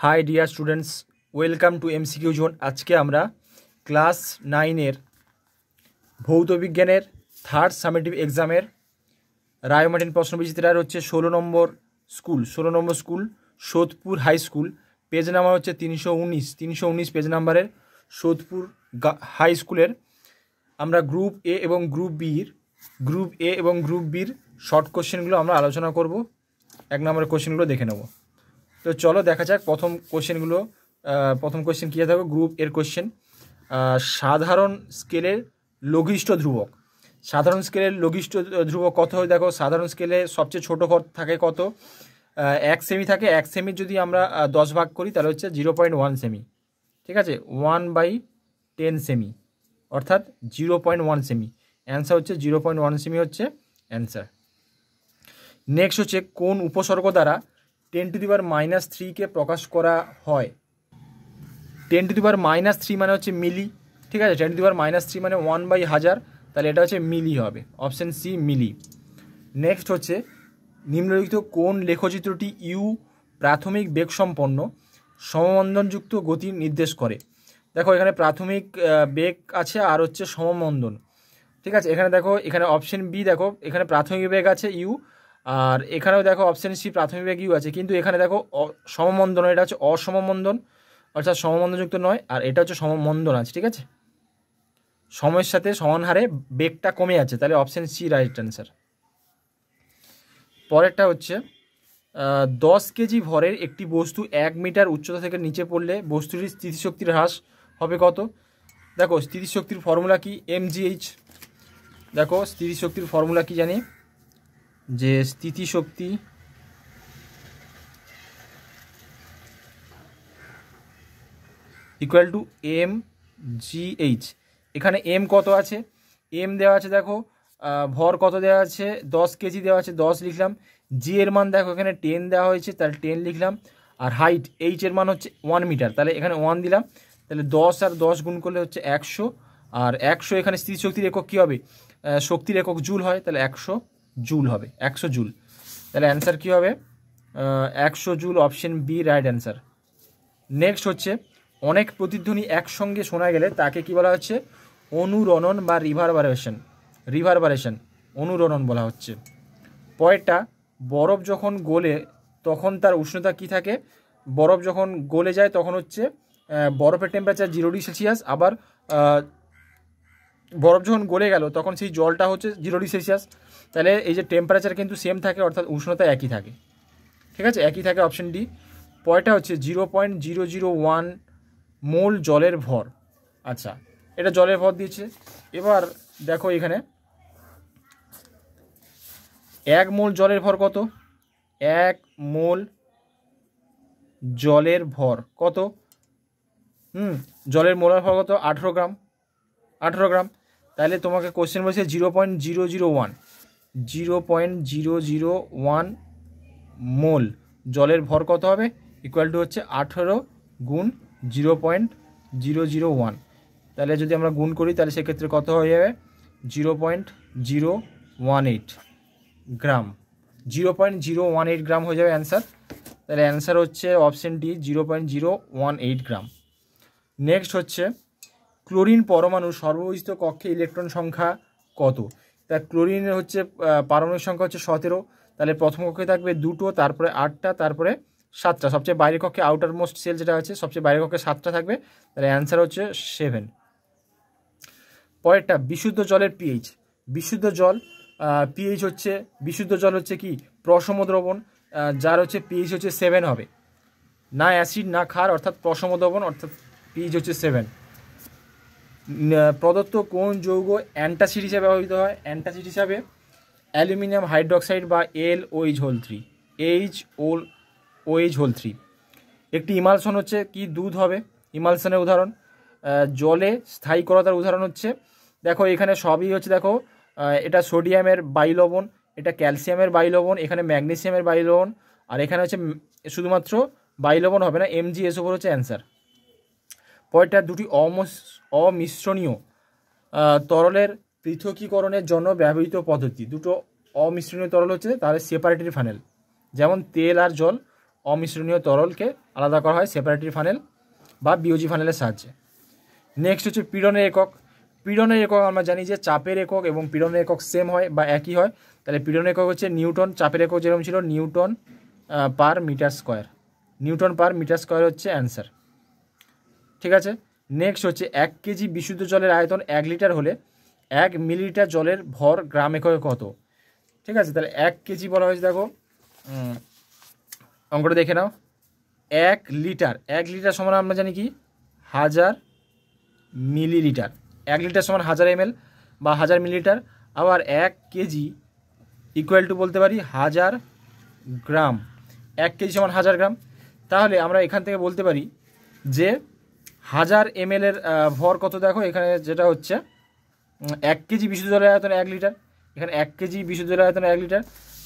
High dear students, welcome to MCQ zone. আজকে আমরা class 9-এর ভৌত বিজ্ঞানের থার্ড সামেটিভ এক্সামের রায়মার্টিন প্রশ্নবিচিত্রার হচ্ছে 16 নম্বর school Sodepur high school. Page number হচ্ছে 319 পেজ নাম্বারের সোদপুর হাই স্কুলের আমরা গ্রুপ এ এবং গ্রুপ বির শর্ট কোশ্চেনগুলো আমরা আলোচনা করব। 1 নম্বরের কোশ্চেনগুলো দেখে নেব। তো চলো দেখা যাক প্রথম কোশ্চেন কী থাকবে। গ্রুপ এর কোশ্চেন, সাধারণ স্কেলের লঘিষ্ঠ ধ্রুবক। সাধারণ স্কেলের লঘিষ্ঠ ধ্রুবক কত হয়? দেখো, সাধারণ স্কেলে সবচেয়ে ছোটো থাকে কত? 1 সেমি থাকে। 1 সেমির যদি আমরা 10 ভাগ করি তাহলে হচ্ছে 0.1 সেমি। ঠিক আছে, 1/10 সেমি অর্থাৎ 0.1 সেমি। অ্যান্সার হচ্ছে 0.1 সেমি হচ্ছে অ্যান্সার। নেক্সট হচ্ছে কোন উপসর্গ দ্বারা 10⁻³ প্রকাশ করা হয়? 10⁻³ মানে হচ্ছে মিলি। ঠিক আছে, 10⁻³ মানে 1/1000, তাহলে এটা হচ্ছে মিলি হবে, অপশান সি মিলি। নেক্সট হচ্ছে নিম্নলিখিত কোন লেখচিত্রটি ইউ প্রাথমিক বেগসম্পন্ন সমমন্দনযুক্ত গতি নির্দেশ করে? দেখো, এখানে প্রাথমিক বেগ আছে আর হচ্ছে সমমন্দন। ঠিক আছে, এখানে দেখো, এখানে অপশান বি দেখো, এখানে প্রাথমিক বেগ আছে ইউ, আর এখানেও দেখো অপশান সি প্রাথমিক বেগ ইউ আছে, কিন্তু এখানে দেখো সমমন্দন, এটা হচ্ছে অসমমন্দন অর্থাৎ সমমন্দনযুক্ত নয়, আর এটা হচ্ছে সমমন্দন আছে। ঠিক আছে, সময়ের সাথে সমান হারে বেগটা কমে আছে, তাহলে অপশান সি রাইট অ্যান্সার। পরেরটা হচ্ছে 10 কেজি ভরের একটি বস্তু 1 মিটার উচ্চতা থেকে নিচে পড়লে বস্তুটির স্থিতিশক্তির হ্রাস হবে কত? দেখো, স্থিতিশক্তির ফর্মুলা কি? mgh। দেখো, স্থিতিশক্তির ফর্মুলা কি জানি, যে স্থিতিশক্তি ইকুয়াল টু mgh। এখানে m কত আছে? m দেওয়া আছে, দেখো ভর কত দেওয়া আছে? 10 কেজি দেওয়া আছে, 10 লিখলাম। জি এর মান দেখো এখানে 10 দেওয়া হয়েছে, তাহলে 10 লিখলাম। আর হাইট h এর মান হচ্ছে 1 মিটার, তাহলে এখানে 1 দিলাম। তাহলে 10 আর 10 গুণ করলে হচ্ছে 100, আর 100 এখানে স্থিতিশক্তির একক কী হবে? শক্তির একক জুল হয়, তাহলে 100 জুল হবে, 100 জুল। তাহলে অ্যান্সার কী হবে? 100 joule, option B right answer. Next হচ্ছে অনেক প্রতিধ্বনি একসঙ্গে শোনা গেলে তাকে কি বলা হচ্ছে? অনুরণন বা রিভারবারেশন অনুরণন বলা হচ্ছে। পরেরটা, বরফ যখন গলে তখন তার উষ্ণতা কি থাকে? বরফ যখন গলে যায় তখন হচ্ছে বরফের টেম্পারেচার 0 ডিগ্রি সেলসিয়াস, আবার বরফ যখন গলে গেল তখন সেই জলটা হচ্ছে 0 ডিগ্রি সেলসিয়াস। তাহলে এই যে টেম্পারেচার কিন্তু সেম থাকে, অর্থাৎ উষ্ণতা একই থাকে। ঠিক আছে, একই থাকে, অপশন ডি। পরেরটা হচ্ছে 0.001 মোল জলের ভর। আচ্ছা, এটা জলের ভর দিয়েছে। এবার দেখো, এখানে 1 মোল জলের ভর কত? 1 মোল জলের ভর কত? জলের মোলার ভর কত? 18 গ্রাম। তাহলে তোমাকে কোশ্চেন বলছে 0.001 মোল জলের ভর কত হবে? ইকুয়াল টু হচ্ছে 18 গুণ 0.001। তাহলে যদি আমরা গুণ করি তাহলে সেক্ষেত্রে কত হয়ে যাবে? 0.018 গ্রাম। 0.018 গ্রাম হয়ে যাবে অ্যান্সার। তাহলে অ্যান্সার হচ্ছে অপশন ডি, 0.018 গ্রাম। নেক্সট হচ্ছে ক্লোরিন পরমাণু সর্ববহিস্থ কক্ষে ইলেকট্রন সংখ্যা কত? তা ক্লোরিনের হচ্ছে পারমাণবিক সংখ্যা হচ্ছে 17। তাহলে প্রথম কক্ষে থাকবে 2টো, তারপরে 8টা, তারপরে 7টা। সবচেয়ে বাইরের কক্ষে আউটার মোস্ট সেল যেটা আছে, সবচেয়ে বাইরের কক্ষে 7টা থাকবে, তাহলে অ্যান্সার হচ্ছে 7। পরেরটা, বিশুদ্ধ জলের পিএইচ। বিশুদ্ধ জল পিএইচ হচ্ছে, বিশুদ্ধ জল হচ্ছে কি? প্রশম দ্রবণ, যার হচ্ছে পিএইচ হচ্ছে 7 হবে, না অ্যাসিড না ক্ষার, অর্থাৎ প্রশম দ্রবণ, অর্থাৎ পিএইচ হচ্ছে 7। প্রদত্ত কোন যৌগ অ্যান্টাসিড হিসাবে ব্যবহৃত হয়? অ্যান্টাসিড হিসাবে অ্যালুমিনিয়াম হাইড্রোক্সাইড বা LOH3। একটি ইমালশন হচ্ছে কি? দুধ হবে ইমালশনের উদাহরণ। জলে স্থায়ীকরতার উদাহরণ হচ্ছে, দেখো এখানে সবই হচ্ছে, দেখো এটা সোডিয়ামের বায়ুলবণ, এটা ক্যালসিয়ামের বায়ুলবণ, এখানে ম্যাগনেসিয়ামের বায়ুলবণ, আর এখানে হচ্ছে শুধুমাত্র বায়ুলবণ হবে না, MgSO4 হচ্ছে অ্যান্সার। পরেরটা, দুটি অমিশ্রণীয় তরলের পৃথকীকরণের জন্য ব্যবহৃত পদ্ধতি। দুটো অমিশ্রণীয় তরল হচ্ছে, তাহলে সেপারেটরি ফানেল। যেমন তেল আর জল অমিশ্রণীয় তরলকে আলাদা করা হয় সেপারেটরি ফানেল বা বিওজি ফানেলের সাহায্যে। নেক্সট হচ্ছে পীড়নের একক। পীড়নের একক আমরা জানি যে চাপের একক এবং পীড়নের একক সেম হয় বা একই হয়। তাহলে পীড়নের একক হচ্ছে নিউটন, চাপের একক যেরকম ছিল newton per metre square. Newton per metre square হচ্ছে অ্যান্সার। ঠিক আছে, নেক্সট হচ্ছে 1 কেজি বিশুদ্ধ জলের আয়তন 1 লিটার হলে 1 মিলিলিটার জলের ভর গ্রাম এককে কত? ঠিক আছে, তাহলে 1 কেজি বলা হয়েছে, দেখো অঙ্কটা দেখে নাও। 1 লিটার সমান আমরা জানি কি 1000 মিলিলিটার। 1 লিটার সমান 1000 ml বা 1000 মিলিলিটার। আবার 1 কেজি ইকুয়াল টু বলতে পারি 1000 গ্রাম। 1 কেজি সমান 1000 গ্রাম। তাহলে আমরা এখান থেকে বলতে পারি যে 1000 ml এর ভর কত, দেখো এখানে যেটা হচ্ছে 1 কেজি বিশুদ্ধ জলের আয়তন 1 লিটার, এখানে 1 কেজি বিশুদ্ধ জলের আয়তন 1 লিটার,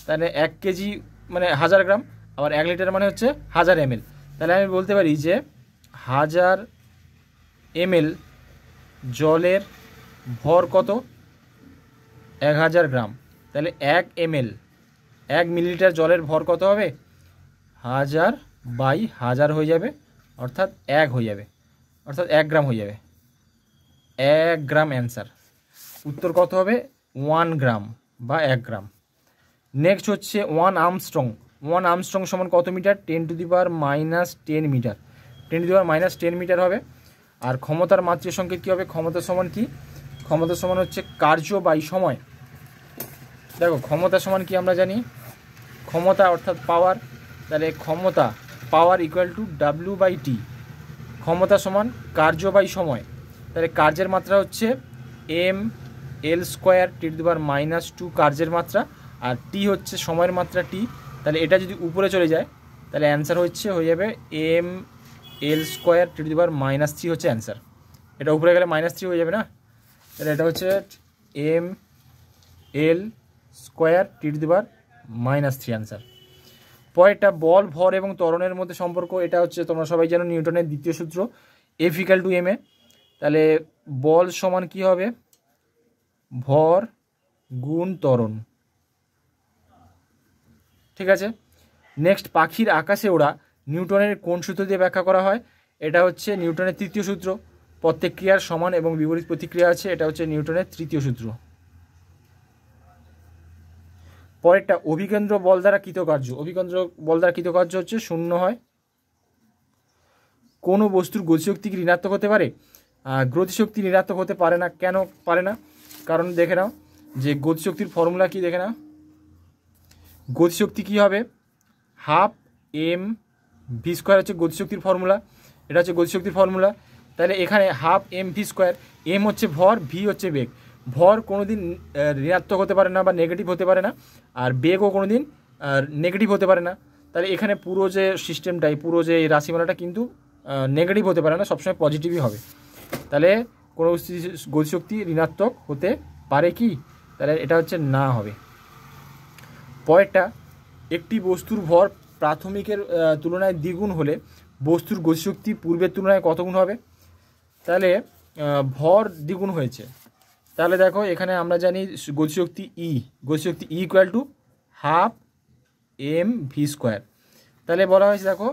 তাহলে 1 কেজি মানে 1000 গ্রাম, আবার 1 লিটার মানে হচ্ছে 1000 ml। তাহলে আমি বলতে পারি যে 1000 ml জলের ভর কত, 1000 গ্রাম। তাহলে 1 ml 1 মিলিলিটার জলের ভর কত হবে, 1000 বাই 1000 হয়ে যাবে, অর্থাৎ 1 হয়ে যাবে, অর্থাৎ 1 গ্রাম হয়ে যাবে। 1 গ্রাম অ্যান্সার। উত্তর কত হবে, 1 গ্রাম বা 1 গ্রাম। নেক্সট হচ্ছে 1 আর্মস্ট্রং। 1 আর্মস্ট্রং সমান কত মিটার, 10⁻⁻10 মিটার। 10⁻⁻10 মিটার হবে। আর ক্ষমতার মাত্রিক সংকেত কী হবে, ক্ষমতা সমান কি, ক্ষমতা সমান হচ্ছে কার্য বাই সময়। দেখো ক্ষমতা সমান কি আমরা জানি, ক্ষমতা অর্থাৎ পাওয়ার, তাহলে ক্ষমতা পাওয়ার ইকুয়াল টু W/T। ক্ষমতা সমান কার্য বাই সময়, তাহলে কার্যের মাত্রা হচ্ছে mL² 10⁻² কার্যের মাত্রা, আর টি হচ্ছে সময়ের মাত্রা টি। তাহলে এটা যদি উপরে চলে যায় তাহলে অ্যান্সার হয়ে যাবে mL² 10⁻³ হচ্ছে অ্যান্সার। এটা উপরে গেলে -3 হয়ে যাবে না, তাহলে এটা হচ্ছে mL² 10⁻³ অ্যান্সার। পরেরটা বল, ভর এবং ত্বরণের মধ্যে সম্পর্ক। এটা হচ্ছে তোমরা সবাই জানো নিউটনের দ্বিতীয় সূত্র F=ma। তাহলে বল সমান কি হবে, ভর গুণ ত্বরণ। ঠিক আছে, নেক্সট পাখির আকাশে ওড়া নিউটনের কোন সূত্র দিয়ে ব্যাখ্যা করা হয়? এটা হচ্ছে নিউটনের তৃতীয় সূত্র। প্রত্যেক ক্রিয়ার সমান এবং বিপরীত প্রতিক্রিয়া আছে, এটা হচ্ছে নিউটনের তৃতীয় সূত্র। পরেরটা অভিকেন্দ্র বল দ্বারা কৃতকার্য। অভিকেন্দ্র বল দ্বারা কৃতকার্য হচ্ছে 0 হয়। কোনো বস্তুর গতিশক্তি কি ঋণাত্মক হতে পারে? গতিশক্তি ঋণাত্মক হতে পারে না। কেন পারে না? কারণ দেখে নাও যে গতিশক্তির ফর্মুলা কি, দেখে নাও গতিশক্তি কি হবে, 12 mv² হচ্ছে গতিশক্তির ফর্মুলা। এটা হচ্ছে গতিশক্তির ফর্মুলা। তাহলে এখানে 12 mv², m হচ্ছে ভর, ভি হচ্ছে বেগ। ভর কোনোদিন ঋণাত্মক হতে পারে না বা নেগেটিভ হতে পারে না, আর বেগও কোনোদিন নেগেটিভ হতে পারে না। তাহলে এখানে পুরো যে সিস্টেমটাই, পুরো যে রাশিমালাটা কিন্তু নেগেটিভ হতে পারে না, সবসময় পজিটিভই হবে। তাহলে কোনো গতিশক্তি ঋণাত্মক হতে পারে কি, তাহলে এটা হচ্ছে না হবে। পরেরটা একটি বস্তুর ভর প্রাথমিকের তুলনায় দ্বিগুণ হলে বস্তুর গতিশক্তি পূর্বের তুলনায় কত গুণ হবে? তাহলে ভর দ্বিগুণ হয়েছে, তাহলে দেখো এখানে আমরা জানি গতিশক্তি গতিশক্তি ইকুয়াল টু 12 mv²। তাহলে বলা হয়েছে দেখো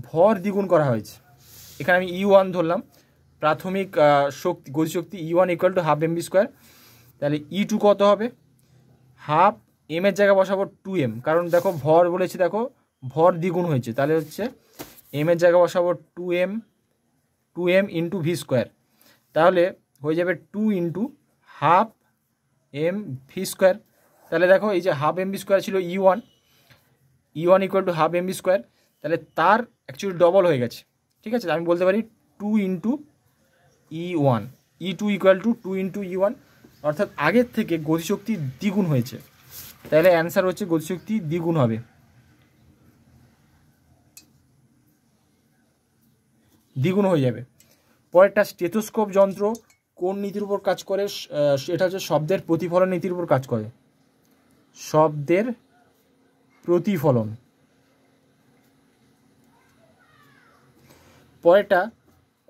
ভর দ্বিগুণ করা হয়েছে। এখানে আমি E1 ধরলাম, প্রাথমিক শক্তি গতিশক্তি E1 ইকুয়াল টু 12 mv²। তাহলে E2 কত হবে, 12 m এর জায়গায় বসাবো 2m, কারণ দেখো ভর বলেছি, দেখো ভর দ্বিগুণ হয়েছে, তাহলে হচ্ছে m এর জায়গায় বসাবো 2m ইন্টু v²। তাহলে হয়ে যাবে 2 ইন্টু 12 mv²। তাহলে দেখো এই যে 12 mv² ছিল E1 ইকুয়াল টু 12 mv², তাহলে তার অ্যাকচুয়ালি ডবল হয়ে গেছে। ঠিক আছে, আমি বলতে পারি 2 into E1, E2 equal to 2 into E1, অর্থাৎ আগের থেকে গতিশক্তি দ্বিগুণ হয়েছে। তাহলে অ্যান্সার হচ্ছে গতিশক্তি দ্বিগুণ হবে, দ্বিগুণ হয়ে যাবে। পরেরটা স্টেথোস্কোপ যন্ত্র কোন নীতির উপর কাজ করে? এটা হচ্ছে শব্দের প্রতিফলন নীতির উপর কাজ করে। শব্দের প্রতিফলন। পরেরটা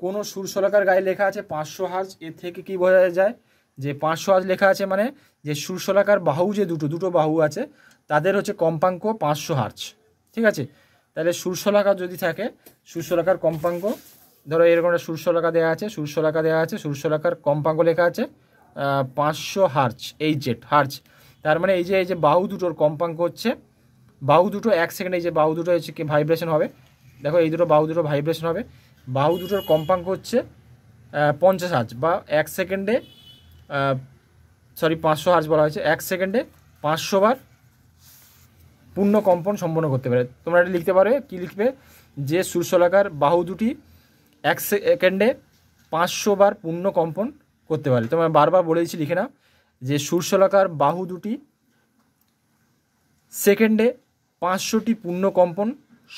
কোনো সুরশলাকার গায়ে লেখা আছে 500 হার্জ। এর থেকে কি বোঝা যায় যে 500 হার্জ লেখা আছে মানে যে সুরশলাকার বাহু যে দুটো বাহু আছে তাদের হচ্ছে কম্পাঙ্ক 500 হার্জ। ঠিক আছে, তাহলে সুরশলাকা যদি থাকে, সুরশলাকার কম্পাঙ্ক ধরো এরকম একটা সুরশলাকা দেওয়া আছে, সুরশলাকা দেওয়া আছে, সুরশলাকার কম্পাঙ্ক লেখা আছে 500 হার্জ, হার্জ। তার মানে এই যে বাহু দুটোর কম্পাঙ্ক হচ্ছে, বাহু দুটো 1 সেকেন্ডে, এই যে বাহু দুটো হচ্ছে কি ভাইব্রেশন হবে, দেখো এই দুটো বাহু দুটো ভাইব্রেশন হবে, বাহু দুটোর কম্পাঙ্ক হচ্ছে 50 হার্জ, বা 1 সেকেন্ডে 500 হার্জ বলা হয়েছে, 1 সেকেন্ডে 500 বার পূর্ণ কম্পন সম্পন্ন করতে পারে। তোমরা এটা লিখতে পারো, কি লিখবে, যে সুরশলাকার বাহু দুটি 1 সেকেন্ডে 500 বার পূর্ণ কম্পন করতে পারে। তোমরা বারবার বলে দিচ্ছি, লিখে নাও, যে সুরশলাকার বাহু দুটি সেকেন্ডে 500টি পূর্ণ কম্পন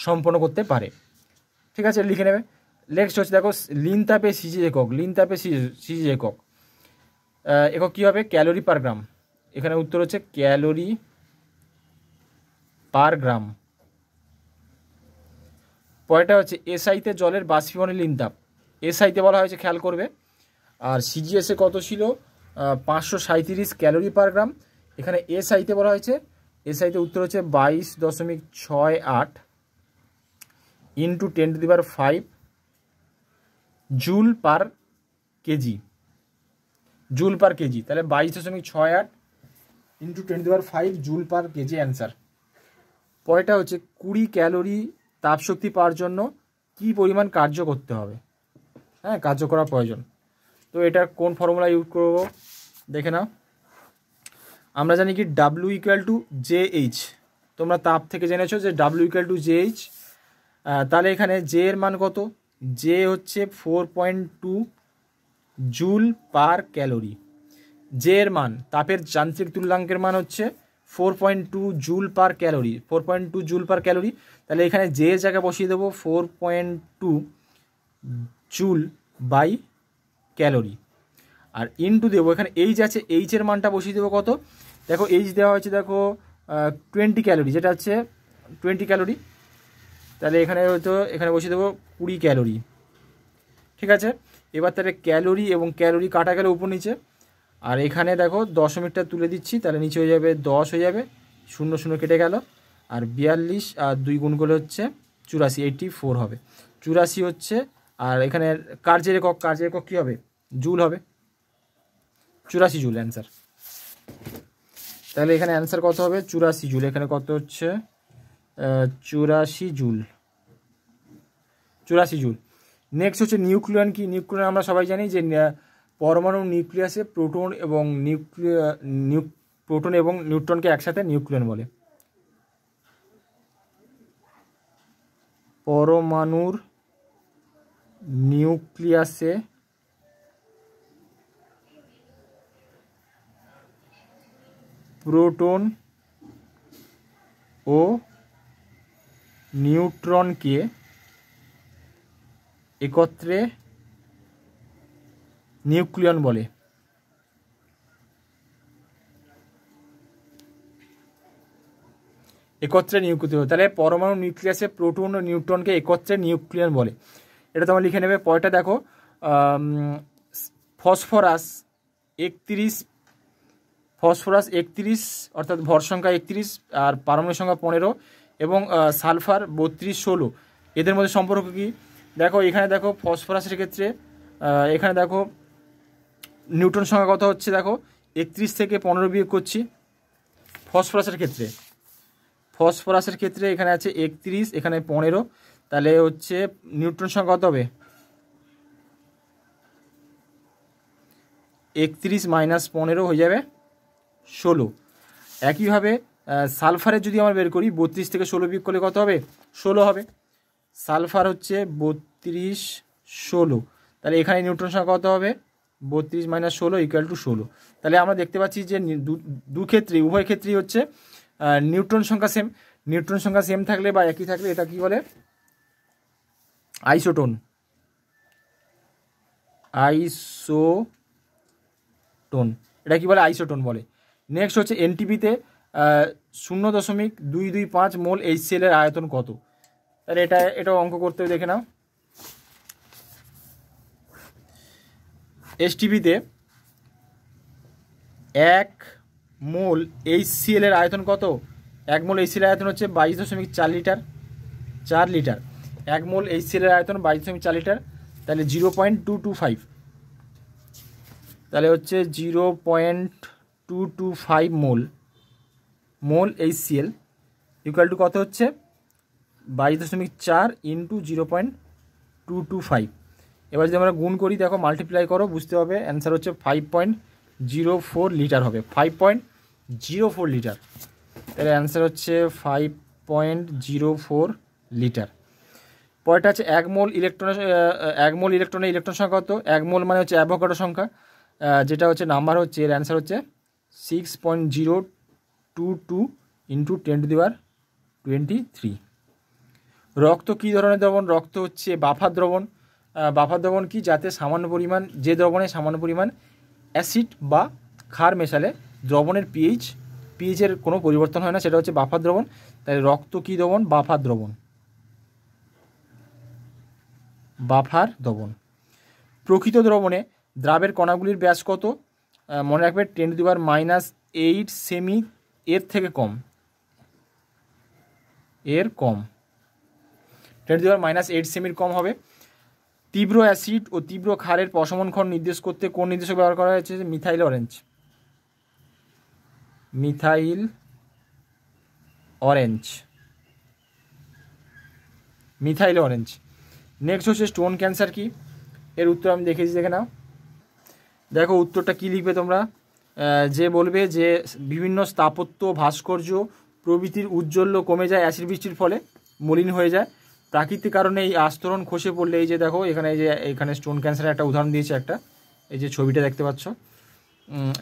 সম্পন্ন করতে পারে। ঠিক আছে, লিখে নেবে। নেক্সট হচ্ছে দেখো লিন তাপে সিজি একক, লিন তাপে সিজি একক, একক কী হবে, ক্যালোরি পার গ্রাম। এখানে উত্তর হচ্ছে ক্যালোরি পার গ্রাম। পরেরটা হচ্ছে এসআইতে জলের বাষ্পীভবনের লিন তাপ, এসআইতে বলা হয়েছে, খেয়াল করবে। আর সিজিএসে কত ছিল, 537 ক্যালোরি পার গ্রাম। এখানে এসআইতে বলা হয়েছে, এসআইতে উত্তর হচ্ছে 22.68 into 10⁵ joule per KG, joule per KG. তাহলে 22.68 into 10⁵ joule per KG answer. পরেরটা হচ্ছে 20 ক্যালোরি তাপশক্তি পাওয়ার জন্য কি পরিমাণ কার্য করতে হবে, হ্যাঁ, কার্য করা প্রয়োজন। তো এটা কোন ফর্মুলা ইউজ করব দেখে নাও। আমরা জানি কি W=JH, তোমরা তাপ থেকে জেনেছো যে W=JH। তাহলে এখানে জে এর মান কত, জে হচ্ছে 4.2 জুল পার ক্যালোরি। জে এর মান, তাপের যান্ত্রিক তুল্যাঙ্কের মান হচ্ছে 4.2 joule per calorie, 4.2 joule per calorie. তাহলে এখানে জে এর জায়গায় বসিয়ে দেবো 4.2 জুল বাই ক্যালোরি, আর ইনটু দেবো এখানে এইচ আছে, এইচের মানটা বসিয়ে দেবো কত, দেখো এইচ দেওয়া হয়েছে, দেখো 20 ক্যালোরি, যেটা হচ্ছে 20 ক্যালোরি। তাহলে এখানে হয়তো এখানে বসিয়ে দেবো 20 ক্যালোরি। ঠিক আছে, এবার তাহলে ক্যালোরি এবং ক্যালোরি কাটা গেলে উপর নিচে, আর এখানে দেখো দশমিকটা তুলে দিচ্ছি, তাহলে নিচে হয়ে যাবে 10 হয়ে যাবে, 0 0 কেটে গেল, আর 42 আর 2 গুণ করলে হচ্ছে 84, 84 হবে, 84 হচ্ছে। আর এখানে কার্যের একক কী হবে, জুল হবে, 84 জুল অ্যান্সার। তাহলে এখানে অ্যান্সার কত হবে, 84 জুল। এখানে কত হচ্ছে 84 জুল, 84 জুল। নেক্সট হচ্ছে নিউক্লিয়ন কি, নিউক্লিয়ন আমরা সবাই জানি যে পরমাণু নিউক্লিয়াসে প্রোটন এবং প্রোটন এবং নিউট্রনকে একসাথে নিউক্লিয়ন বলে। পরমাণুর নিউক্লিয়াসে প্রোটন ও নিউট্রনকে একত্রে নিউক্লিয়ন বলে। একত্রে নিউক্লিয়ন, তাহলে পরমাণু নিউক্লিয়াসে প্রোটন ও নিউট্রনকে একত্রে নিউক্লিয়ন বলে। এটা তোমরা লিখে নেবে। পরেরটা দেখো ফসফরাস 31 অর্থাৎ ভর সংখ্যা 31 আর পারমাণবিক সংখ্যা 15 এবং সালফার 32 16, এদের মধ্যে সম্পর্ক কি দেখো। এখানে দেখো ফসফরাসের ক্ষেত্রে এখানে দেখো নিউট্রন সংখ্যা কত হচ্ছে, দেখো 31 থেকে 15 বিয়োগ করছি। ফসফরাসের ক্ষেত্রে এখানে আছে 31, এখানে 15, তাহলে হচ্ছে নিউট্রন সংখ্যা কত হবে, 31 মাইনাস 15 হয়ে যাবে 16। একইভাবে সালফারের যদি আমরা বের করি, 32 থেকে 16 বিয়োগ করলে কত হবে, 16 হবে। সালফার হচ্ছে 32 16, তাহলে এখানে নিউট্রন সংখ্যা কত হবে, 32 মাইনাস 16 ইকুয়াল টু 16। তাহলে আমরা দেখতে পাচ্ছি যে উভয় ক্ষেত্রেই হচ্ছে নিউট্রন সংখ্যা সেম। নিউট্রন সংখ্যা সেম থাকলে বা একই থাকলে এটা কি বলে, আইসোটোন। এটা কি বলে, আইসোটোন বলে। নেক্সট হচ্ছে এনটিপিতে 0.225 মোল HCl এর আয়তন কত। তাহলে এটাও অঙ্ক করতে দেখে নাও। এসটিপিতে 1 মোল HCl এর আয়তন কত, 1 মোল HCl এর আয়তন হচ্ছে 22.4 লিটার। 4 লিটার। 1 মোল HCl এর আয়তন 22.4 লিটার, তাহলে 0.225, তাহলে হচ্ছে 0.225 মোল HCl ইকুয়াল টু কত হচ্ছে 22.4 ইন্টু 0.225। এবার যদি আমরা গুণ করি, দেখো মাল্টিপ্লাই করো, বুঝতে হবে অ্যান্সার হচ্ছে 5.04 লিটার হবে, 5.04 লিটার। তাহলে অ্যান্সার হচ্ছে 5.04 লিটার। পরেরটা আছে 1 মোল ইলেকট্রনের ইলেকট্রন সংখ্যা কত? 1 মোল মানে হচ্ছে অ্যাভোগাড্রো সংখ্যা, যেটা হচ্ছে নাম্বার হচ্ছে, এর অ্যান্সার হচ্ছে 6.022 ইন্টু 10⁻23। রক্ত কী ধরনের দ্রবণ? রক্ত হচ্ছে বাফার দ্রবণ। বাফার দ্রবণ কি? যাতে সামান্য পরিমাণ, যে দ্রবণে সামান্য পরিমাণ অ্যাসিড বা ক্ষার মেশালে দ্রবণের পিএইচের কোনো পরিবর্তন হয় না, সেটা হচ্ছে বাফার দ্রবণ। তাই রক্ত কী দ্রবণ? বাফার দ্রবণ। বাফার দ্রবণ। প্রকৃত দ্রবণে দ্রাবের কণাগুলির ব্যাস কত? মনে রাখবে 10⁻⁸ সেমি, এর থেকে কম, এর কম, 10⁻⁸ সেমির কম হবে। তীব্র অ্যাসিড ও তীব্র ক্ষারের প্রশমন ক্ষণ নির্দেশ করতে কোন নির্দেশক ব্যবহার করা হয়েছে? Methyl orange. Methyl orange, methyl orange. Next হচ্ছে স্টোন ক্যান্সার কি? এর উত্তর আমি দেখেছি, দেখে নাও। দেখো উত্তরটা কি লিখবে তোমরা? যে বলবে যে বিভিন্ন স্থাপত্য, ভাস্কর্য প্রভৃতির উজ্জ্বল্য কমে যায় অ্যাসিড বৃষ্টির ফলে, মলিন হয়ে যায়। প্রাকৃতিক কারণে এই আস্তরণ খসে পড়লে, এই যে দেখো এখানে, এই যে এখানে স্টোন ক্যান্সারের একটা উদাহরণ দিয়েছে, একটা এই যে ছবিটা দেখতে পাচ্ছ,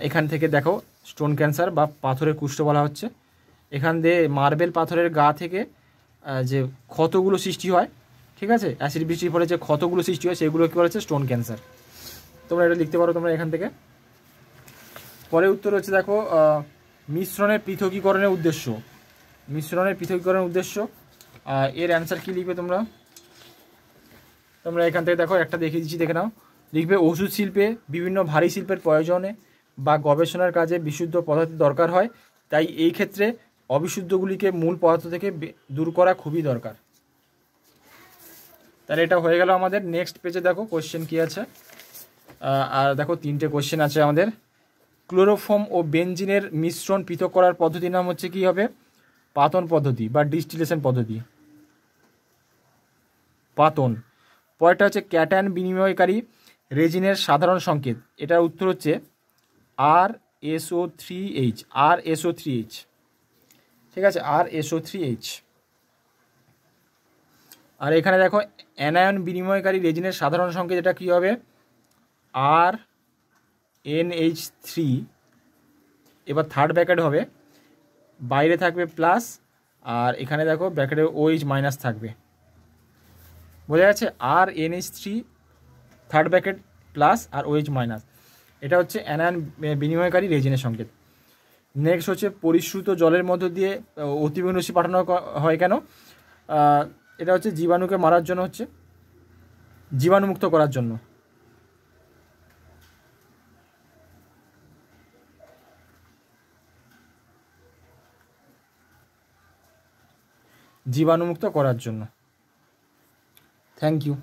এখান থেকে দেখো স্টোন ক্যান্সার বা পাথরের কুষ্ঠ বলা হচ্ছে। এখান দিয়ে মার্বেল পাথরের গা থেকে যে ক্ষতগুলো সৃষ্টি হয়, ঠিক আছে, অ্যাসিড বৃষ্টির ফলে যে ক্ষতগুলো সৃষ্টি হয়, সেগুলো কী বলেছে? Stone cancer. তোমরা এটা লিখতে পারো তোমরা এখান থেকে। পরের উত্তর হচ্ছে দেখো মিশ্রণের পৃথকীকরণের উদ্দেশ্য। মিশ্রণের পৃথকীকরণের উদ্দেশ্য, এর অ্যান্সার কী লিখবে তোমরা? তোমরা এখান থেকে দেখো একটা দেখিয়ে দিচ্ছি, দেখে নাও। লিখবে ওষুধ শিল্পে বিভিন্ন ভারী শিল্পের প্রয়োজনে বা গবেষণার কাজে বিশুদ্ধ পদার্থ দরকার হয়, তাই এই ক্ষেত্রে অবিশুদ্ধগুলিকে মূল পদার্থ থেকে দূর করা খুবই দরকার। তাহলে এটা হয়ে গেল আমাদের। নেক্সট পেজে দেখো কোশ্চেন কী আছে, আর দেখো 3টে কোশ্চেন আছে আমাদের। ক্লোরোফর্ম ও বেনজিনের মিশ্রণ পৃথক করার পদ্ধতির নাম হচ্ছে কী হবে? পাতন পদ্ধতি বা ডিস্টিলেশন পদ্ধতি, পাতন। পরেরটা হচ্ছে ক্যাটায়ন বিনিময়কারী রেজিনের সাধারণ সংকেত। এটার উত্তর হচ্ছে RSO3H, RSO3H, ঠিক আছে, RSO3H। আর এখানে দেখো অ্যানায়ন বিনিময়কারী রেজিনের সাধারণ সংকেত, এটা কী হবে? RNH3। এবার থার্ড ব্র্যাকেট হবে, বাইরে থাকবে প্লাস, আর এখানে দেখো ব্র্যাকেটে OH মাইনাস থাকবে, বোঝা যাচ্ছে? RNH3 থার্ড ব্র্যাকেট প্লাস আর OH মাইনাস, এটা হচ্ছে অ্যানায়ন বিনিময়কারী রেজিনের সংকেত। নেক্সট হচ্ছে পরিশ্রুত জলের মধ্য দিয়ে অতিবেগুনি রশ্মি পাঠানো হয় কেন? এটা হচ্ছে জীবাণুকে মারার জন্য, হচ্ছে জীবাণুমুক্ত করার জন্য। জীবাণুমুক্ত করার জন্য। Thank you.